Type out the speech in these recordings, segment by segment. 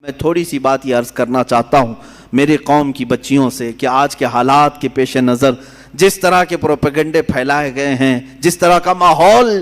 میں تھوڑی سی بات یہ عرض کرنا چاہتا ہوں میری قوم کی بچیوں سے کہ آج کے حالات کے پیش نظر جس طرح کے پروپیگنڈے پھیلائے گئے ہیں، جس طرح کا ماحول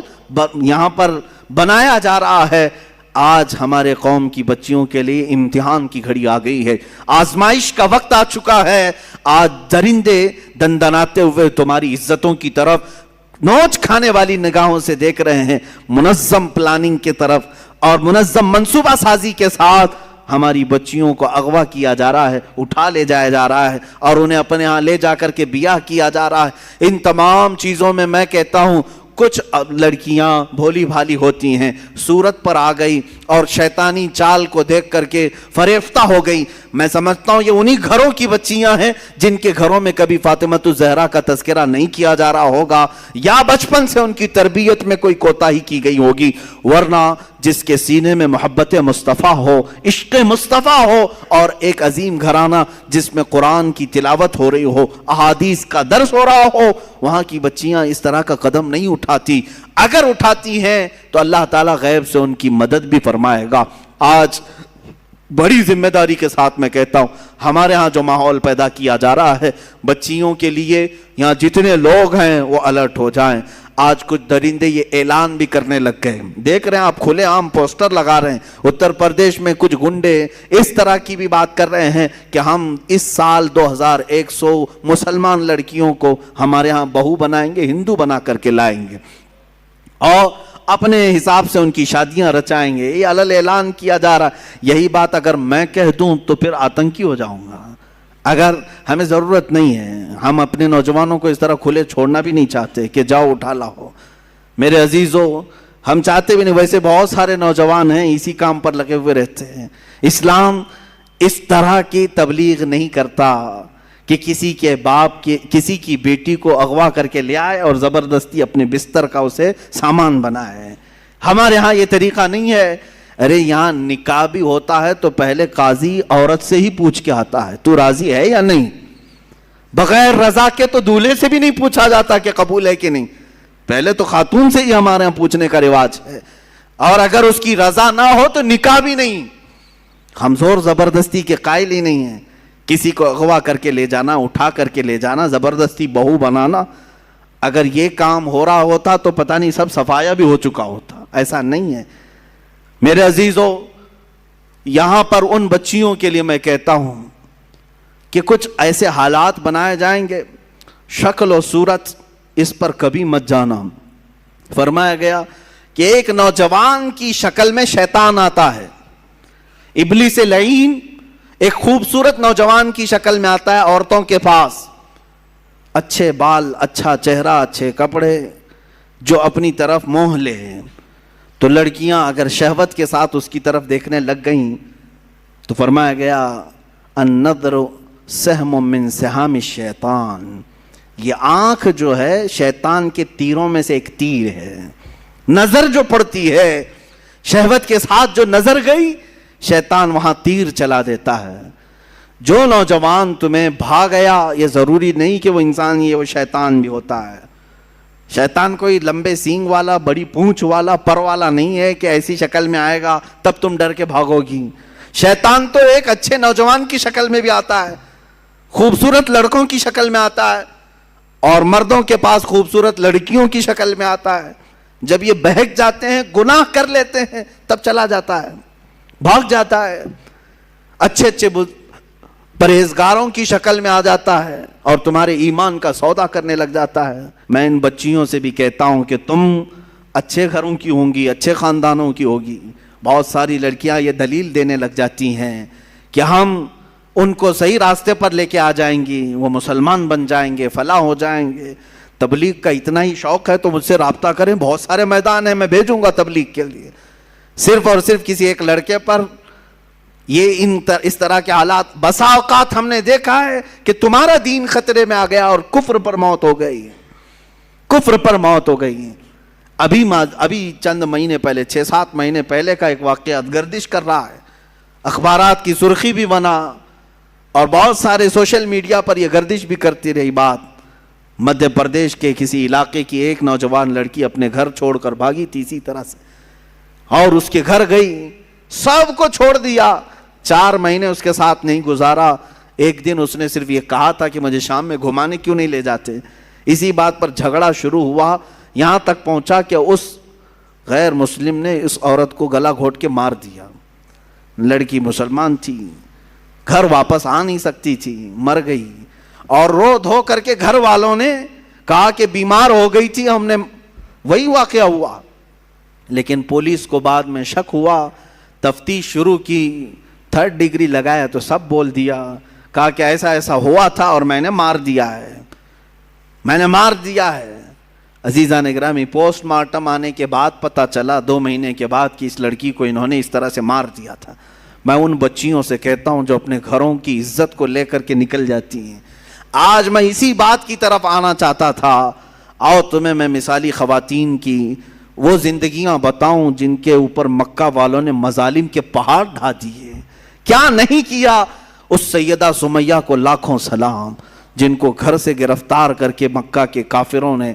یہاں پر بنایا جا رہا ہے، آج ہمارے قوم کی بچیوں کے لیے امتحان کی گھڑی آ گئی ہے، آزمائش کا وقت آ چکا ہے۔ آج درندے دندناتے ہوئے تمہاری عزتوں کی طرف نوچ کھانے والی نگاہوں سے دیکھ رہے ہیں، منظم پلاننگ کی طرف اور منظم منصوبہ سازی کے ساتھ ہماری بچیوں کو اغوا کیا جا رہا ہے، اٹھا لے جایا جا رہا ہے اور انہیں اپنے ہاں لے جا کر کے بیاہ کیا جا رہا ہے۔ ان تمام چیزوں میں میں کہتا ہوں کچھ لڑکیاں بھولی بھالی ہوتی ہیں، صورت پر آ گئی اور شیطانی چال کو دیکھ کر کے فریفتہ ہو گئی۔ میں سمجھتا ہوں یہ انہی گھروں کی بچیاں ہیں جن کے گھروں میں کبھی فاطمۃ الزہرا کا تذکرہ نہیں کیا جا رہا ہوگا، یا بچپن سے ان کی تربیت میں کوئی کوتاہی کی گئی ہوگی، ورنہ جس کے سینے میں محبت مصطفیٰ ہو، عشق مصطفیٰ ہو اور ایک عظیم گھرانہ جس میں قرآن کی تلاوت ہو رہی ہو، احادیث کا درس ہو رہا ہو، وہاں کی بچیاں اس طرح کا قدم نہیں اٹھاتی۔ اگر اٹھاتی ہیں تو اللہ تعالیٰ غیب سے ان کی مدد بھی فرمائے گا۔ آج بڑی ذمہ داری کے ساتھ میں کہتا ہوں ہمارے ہاں جو ماحول پیدا کیا جا رہا ہے بچیوں کے لیے، یہاں جتنے لوگ ہیں وہ الرٹ ہو جائیں۔ آج کچھ درندے یہ اعلان بھی کرنے لگ گئے، دیکھ رہے ہیں آپ، کھلے عام پوسٹر لگا رہے ہیں۔ اتر پردیش میں کچھ گنڈے اس طرح کی بھی بات کر رہے ہیں کہ ہم اس سال 2100 مسلمان لڑکیوں کو ہمارے ہاں بہو بنائیں گے، ہندو بنا کر کے لائیں گے اور اپنے حساب سے ان کی شادیاں رچائیں گے۔ یہ علل اعلان کیا جا رہا ہے۔ یہی بات اگر میں کہہ دوں تو پھر آتنکی ہو جاؤں گا۔ اگر ہمیں ضرورت نہیں ہے، ہم اپنے نوجوانوں کو اس طرح کھلے چھوڑنا بھی نہیں چاہتے کہ جاؤ اٹھا لاؤ۔ میرے عزیزو، ہم چاہتے بھی نہیں، ویسے بہت سارے نوجوان ہیں اسی کام پر لگے ہوئے رہتے ہیں۔ اسلام اس طرح کی تبلیغ نہیں کرتا کہ کسی کے باپ کے کسی کی بیٹی کو اغوا کر کے لے آئے اور زبردستی اپنے بستر کا اسے سامان بنائے۔ ہمارے ہاں یہ طریقہ نہیں ہے۔ ارے یہاں نکاح بھی ہوتا ہے تو پہلے قاضی عورت سے ہی پوچھ کے آتا ہے تو راضی ہے یا نہیں، بغیر رضا کے تو دولہے سے بھی نہیں پوچھا جاتا کہ قبول ہے کہ نہیں، پہلے تو خاتون سے ہی ہمارے ہاں پوچھنے کا رواج ہے، اور اگر اس کی رضا نہ ہو تو نکاح بھی نہیں۔ ہم زور زبردستی کے قائل ہی نہیں ہیں۔ کسی کو اغوا کر کے لے جانا، اٹھا کر کے لے جانا، زبردستی بہو بنانا، اگر یہ کام ہو رہا ہوتا تو پتہ نہیں سب صفایا بھی ہو چکا ہوتا۔ ایسا نہیں ہے میرے عزیزو۔ یہاں پر ان بچیوں کے لیے میں کہتا ہوں کہ کچھ ایسے حالات بنائے جائیں گے، شکل و صورت اس پر کبھی مت جانا۔ فرمایا گیا کہ ایک نوجوان کی شکل میں شیطان آتا ہے، ابلیس لعین ایک خوبصورت نوجوان کی شکل میں آتا ہے عورتوں کے پاس، اچھے بال، اچھا چہرہ، اچھے کپڑے، جو اپنی طرف موہ لے۔ تو لڑکیاں اگر شہوت کے ساتھ اس کی طرف دیکھنے لگ گئیں تو فرمایا گیا النظر سہم من سہام الشیطان، یہ آنکھ جو ہے شیطان کے تیروں میں سے ایک تیر ہے۔ نظر جو پڑتی ہے، شہوت کے ساتھ جو نظر گئی، شیطان وہاں تیر چلا دیتا ہے۔ جو نوجوان تمہیں بھاگ گیا، یہ ضروری نہیں کہ وہ انسان ہی ہے، وہ شیطان بھی ہوتا ہے۔ شیطان کوئی لمبے سینگ والا، بڑی پونچھ والا، پر والا نہیں ہے کہ ایسی شکل میں آئے گا تب تم ڈر کے بھاگو گی۔ شیطان تو ایک اچھے نوجوان کی شکل میں بھی آتا ہے، خوبصورت لڑکوں کی شکل میں آتا ہے، اور مردوں کے پاس خوبصورت لڑکیوں کی شکل میں آتا ہے۔ جب یہ بہک جاتے ہیں، گناہ کر لیتے ہیں، تب چلا جاتا ہے، بھاگ جاتا ہے، اچھے اچھے پرہیزگاروں کی شکل میں آ جاتا ہے اور تمہارے ایمان کا سودا کرنے لگ جاتا ہے۔ میں ان بچیوں سے بھی کہتا ہوں کہ تم اچھے گھروں کی ہوں گی، اچھے خاندانوں کی ہوگی۔ بہت ساری لڑکیاں یہ دلیل دینے لگ جاتی ہیں کہ ہم ان کو صحیح راستے پر لے کے آ جائیں گی، وہ مسلمان بن جائیں گے، فلاح ہو جائیں گے۔ تبلیغ کا اتنا ہی شوق ہے تو مجھ سے رابطہ کریں، بہت سارے میدان ہیں، میں بھیجوں گا تبلیغ کے لیے۔ صرف اور صرف کسی ایک لڑکے پر یہ اس طرح کے حالات، بسا اوقات ہم نے دیکھا ہے کہ تمہارا دین خطرے میں آ گیا اور کفر پر موت ہو گئی، کفر پر موت ہو گئی۔ ابھی چند مہینے پہلے، 6-7 مہینے پہلے کا ایک واقعہ گردش کر رہا ہے، اخبارات کی سرخی بھی بنا اور بہت سارے سوشل میڈیا پر یہ گردش بھی کرتی رہی بات۔ مدھیہ پردیش کے کسی علاقے کی ایک نوجوان لڑکی اپنے گھر چھوڑ کر بھاگی تھی اسی طرح سے، اور اس کے گھر گئی، سب کو چھوڑ دیا، 4 مہینے اس کے ساتھ نہیں گزارا. ایک دن اس نے صرف یہ کہا تھا کہ مجھے شام میں گھمانے کیوں نہیں لے جاتے. اسی بات پر جھگڑا شروع ہوا, یہاں تک پہنچا کہ اس غیر مسلم نے اس عورت کو گلا گھونٹ کے مار دیا. لڑکی مسلمان تھی, گھر واپس آ نہیں سکتی تھی, مر گئی. اور رو دھو کر کے گھر والوں نے کہا کہ بیمار ہو گئی تھی, ہم نے وہی واقعہ ہوا. لیکن پولیس کو بعد میں شک ہوا, تفتیش شروع کی, 3rd ڈگری لگایا تو سب بول دیا. کہا کہ ایسا ایسا ہوا تھا اور میں نے مار دیا ہے, میں نے مار دیا ہے. عزیزان گرامی, پوسٹ مارٹم آنے کے بعد پتہ چلا 2 مہینے کے بعد کہ اس لڑکی کو انہوں نے اس طرح سے مار دیا تھا. میں ان بچیوں سے کہتا ہوں جو اپنے گھروں کی عزت کو لے کر کے نکل جاتی ہیں. آج میں اسی بات کی طرف آنا چاہتا تھا. آؤ تمہیں میں مثالی خواتین کی وہ زندگیاں بتاؤں جن کے اوپر مکہ والوں نے مظالم کے پہاڑ ڈھا دیے. کیا نہیں کیا. اس سیدہ سمیہ کو لاکھوں سلام, جن کو گھر سے گرفتار کر کے مکہ کے کافروں نے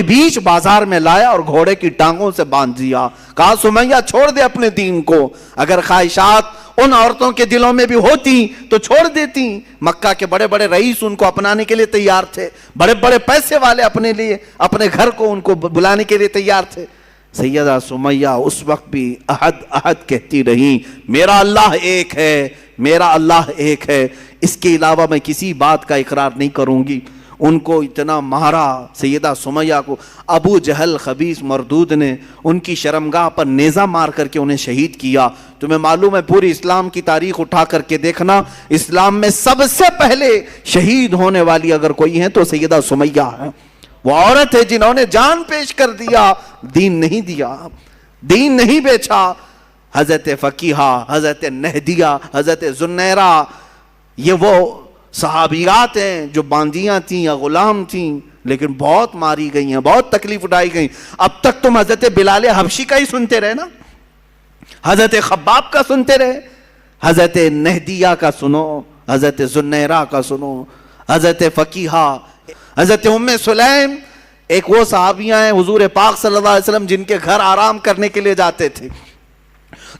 بیچ بازار میں لایا اور گھوڑے کی ٹانگوں سے باندھ دیا. کہا سمیہ چھوڑ دے اپنے دین کو. اگر خواہشات ان عورتوں کے دلوں میں بھی ہوتی تو چھوڑ دیتی. مکہ کے بڑے بڑے رئیس ان کو اپنانے کے لیے تیار تھے, بڑے بڑے پیسے والے اپنے لیے اپنے گھر کو ان کو بلانے کے لیے تیار تھے. سیدہ سمیہ اس وقت بھی احد احد کہتی رہی, میرا اللہ ایک ہے, میرا اللہ ایک ہے, اس کے علاوہ میں کسی بات کا اقرار نہیں کروں گی. ان کو اتنا مارا سیدہ سمیہ کو. ابو جہل خبیث مردود نے ان کی شرمگاہ پر نیزہ مار کر کے انہیں شہید کیا. تمہیں معلوم ہے پوری اسلام کی تاریخ اٹھا کر کے دیکھنا, اسلام میں سب سے پہلے شہید ہونے والی اگر کوئی ہے تو سیدہ سمیہ ہے. وہ عورت ہے جنہوں نے جان پیش کر دیا, دین نہیں دیا, دین نہیں بیچا. حضرت فقیہہ, حضرت نہدیہ, حضرت زنیرہ, یہ وہ صحابیات ہیں جو باندیاں تھیں یا غلام تھیں لیکن بہت ماری گئی ہیں, بہت تکلیف اٹھائی گئی. اب تک تم حضرت بلال حبشی کا ہی سنتے رہے نا, حضرت خباب کا سنتے رہے, حضرت نہدیہ کا سنو, حضرت زنیرہ کا سنو, حضرت فقیہہ, حضرت ام سلیم. ایک وہ صحابیاں ہیں حضور پاک صلی اللہ علیہ وسلم جن کے گھر آرام کرنے کے لیے جاتے تھے,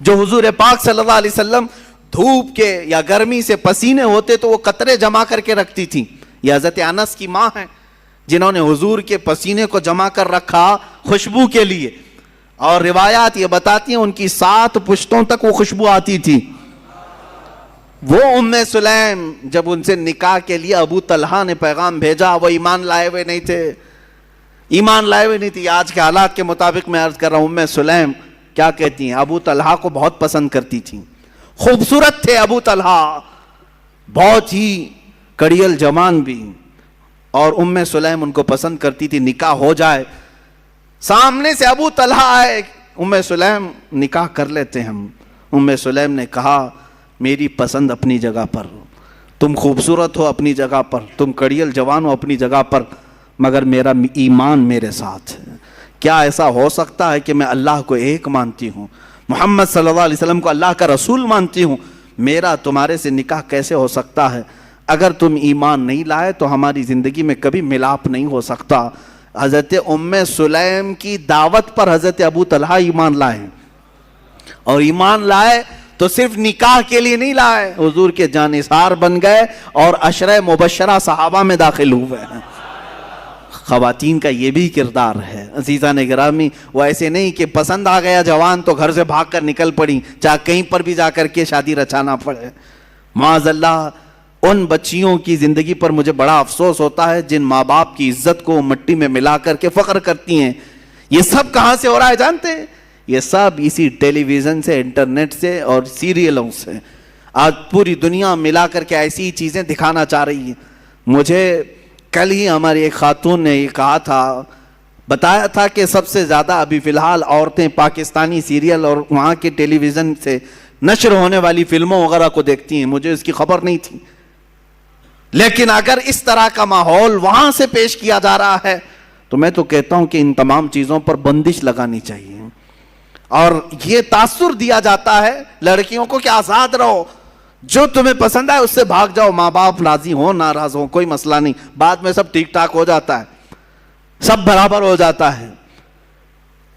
جو حضور پاک صلی اللہ علیہ وسلم دھوپ کے یا گرمی سے پسینے ہوتے تو وہ قطرے جمع کر کے رکھتی تھی. یہ حضرت انس کی ماں ہیں جنہوں نے حضور کے پسینے کو جمع کر رکھا خوشبو کے لیے, اور روایات یہ بتاتی ہیں ان کی 7 پشتوں تک وہ خوشبو آتی تھی. وہ ام سلیم جب ان سے نکاح کے لیے ابو طلحہ نے پیغام بھیجا, وہ ایمان لائے ہوئے نہیں تھے, ایمان لائے ہوئے نہیں تھی. آج کے حالات کے مطابق میں عرض کر رہا ہوں, ام سلیم کیا کہتی ہیں, ابو طلحہ کو بہت پسند کرتی تھیں, خوبصورت تھے ابو طلحہ, بہت ہی کڑیل جوان بھی, اور ام سلیم ان کو پسند کرتی تھی. نکاح ہو جائے, سامنے سے ابو طلحہ آئے, ام سلیم نکاح کر لیتے ہم. ام سلیم نے کہا میری پسند اپنی جگہ پر, تم خوبصورت ہو اپنی جگہ پر, تم کڑیل جوان ہو اپنی جگہ پر, مگر میرا ایمان میرے ساتھ ہے. کیا ایسا ہو سکتا ہے کہ میں اللہ کو ایک مانتی ہوں, محمد صلی اللہ علیہ وسلم کو اللہ کا رسول مانتی ہوں, میرا تمہارے سے نکاح کیسے ہو سکتا ہے؟ اگر تم ایمان نہیں لائے تو ہماری زندگی میں کبھی ملاپ نہیں ہو سکتا. حضرت ام سلیم کی دعوت پر حضرت ابو طلحہ ایمان لائے, اور ایمان لائے تو صرف نکاح کے لیے نہیں لائے, حضور کے جانثار بن گئے اور عشرہ مبشرہ صحابہ میں داخل ہوئے ہیں. خواتین کا یہ بھی کردار ہے عزیزان گرامی. وہ ایسے نہیں کہ پسند آ گیا جوان تو گھر سے بھاگ کر نکل پڑی, چاہے کہیں پر بھی جا کر کے شادی رچانا پڑے. معاذ اللہ, ان بچیوں کی زندگی پر مجھے بڑا افسوس ہوتا ہے جن ماں باپ کی عزت کو مٹی میں ملا کر کے فخر کرتی ہیں. یہ سب کہاں سے ہو رہا ہے جانتے ہیں؟ یہ سب اسی ٹیلی ویژن سے, انٹرنیٹ سے اور سیریلوں سے. آج پوری دنیا ملا کر کے ایسی چیزیں دکھانا چاہ رہی ہے. مجھے کل ہی ہماری ایک خاتون نے یہ کہا تھا, بتایا تھا کہ سب سے زیادہ ابھی فی الحال عورتیں پاکستانی سیریل اور وہاں کے ٹیلی ویژن سے نشر ہونے والی فلموں وغیرہ کو دیکھتی ہیں. مجھے اس کی خبر نہیں تھی, لیکن اگر اس طرح کا ماحول وہاں سے پیش کیا جا رہا ہے تو میں تو کہتا ہوں کہ ان تمام چیزوں پر بندش لگانی چاہیے. اور یہ تاثر دیا جاتا ہے لڑکیوں کو کہ آزاد رہو, جو تمہیں پسند ہے اس سے بھاگ جاؤ, ماں باپ راضی ہوں ناراض ہوں کوئی مسئلہ نہیں, بعد میں سب ٹھیک ٹھاک ہو جاتا ہے, سب برابر ہو جاتا ہے.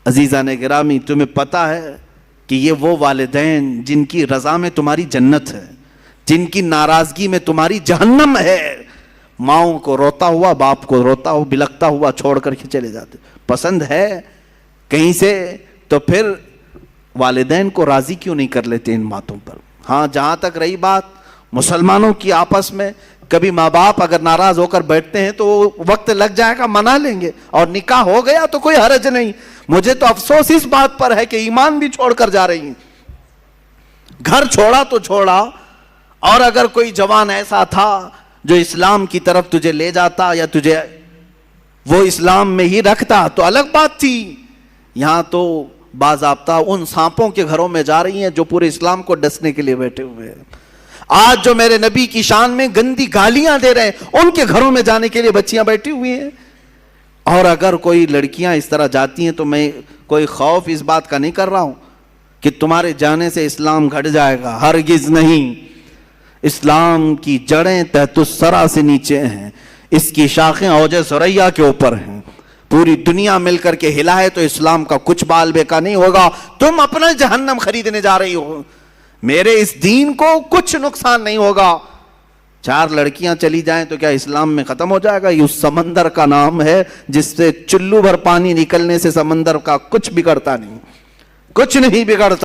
عزیزان گرامی, تمہیں پتہ ہے کہ یہ وہ والدین جن کی رضا میں تمہاری جنت ہے، جن کی ناراضگی میں تمہاری جہنم ہے، ماؤں کو روتا ہوا، باپ کو روتا ہوا، بلکتا ہوا چھوڑ کر کے چلے جاتے. پسند ہے کہیں سے تو پھر والدین کو راضی کیوں نہیں کر لیتے ان باتوں پر. ہاں جہاں تک رہی بات مسلمانوں کی آپس میں، کبھی ماں باپ اگر ناراض ہو کر بیٹھتے ہیں تو وقت لگ جائے گا، منا لیں گے، اور نکاح ہو گیا تو کوئی حرج نہیں. مجھے تو افسوس اس بات پر ہے کہ ایمان بھی چھوڑ کر جا رہی ہیں. گھر چھوڑا تو چھوڑا، اور اگر کوئی جوان ایسا تھا جو اسلام کی طرف تجھے لے جاتا یا تجھے وہ اسلام میں ہی رکھتا تو الگ بات تھی. یہاں تو باضابطہ ان سانپوں کے گھروں میں جا رہی ہیں جو پورے اسلام کو ڈسنے کے لیے بیٹھے ہوئے ہیں. آج جو میرے نبی کی شان میں گندی گالیاں دے رہے ہیں ان کے گھروں میں جانے کے لیے بچیاں بیٹھی ہوئی ہیں. اور اگر کوئی لڑکیاں اس طرح جاتی ہیں تو میں کوئی خوف اس بات کا نہیں کر رہا ہوں کہ تمہارے جانے سے اسلام گھٹ جائے گا، ہرگز نہیں. اسلام کی جڑیں تحت الثری سے نیچے ہیں، اس کی شاخیں اوج ثریا کے اوپر ہیں. پوری دنیا مل کر کے ہلائے تو اسلام کا کچھ بال بیکا نہیں ہوگا. تم اپنا جہنم خریدنے جا رہی ہو، میرے اس دین کو کچھ نقصان نہیں ہوگا. 4 لڑکیاں چلی جائیں تو کیا اسلام میں ختم ہو جائے گا؟ یہ اس سمندر کا نام ہے جس سے چلو بھر پانی نکلنے سے سمندر کا کچھ بگڑتا نہیں، کچھ نہیں بگڑتا.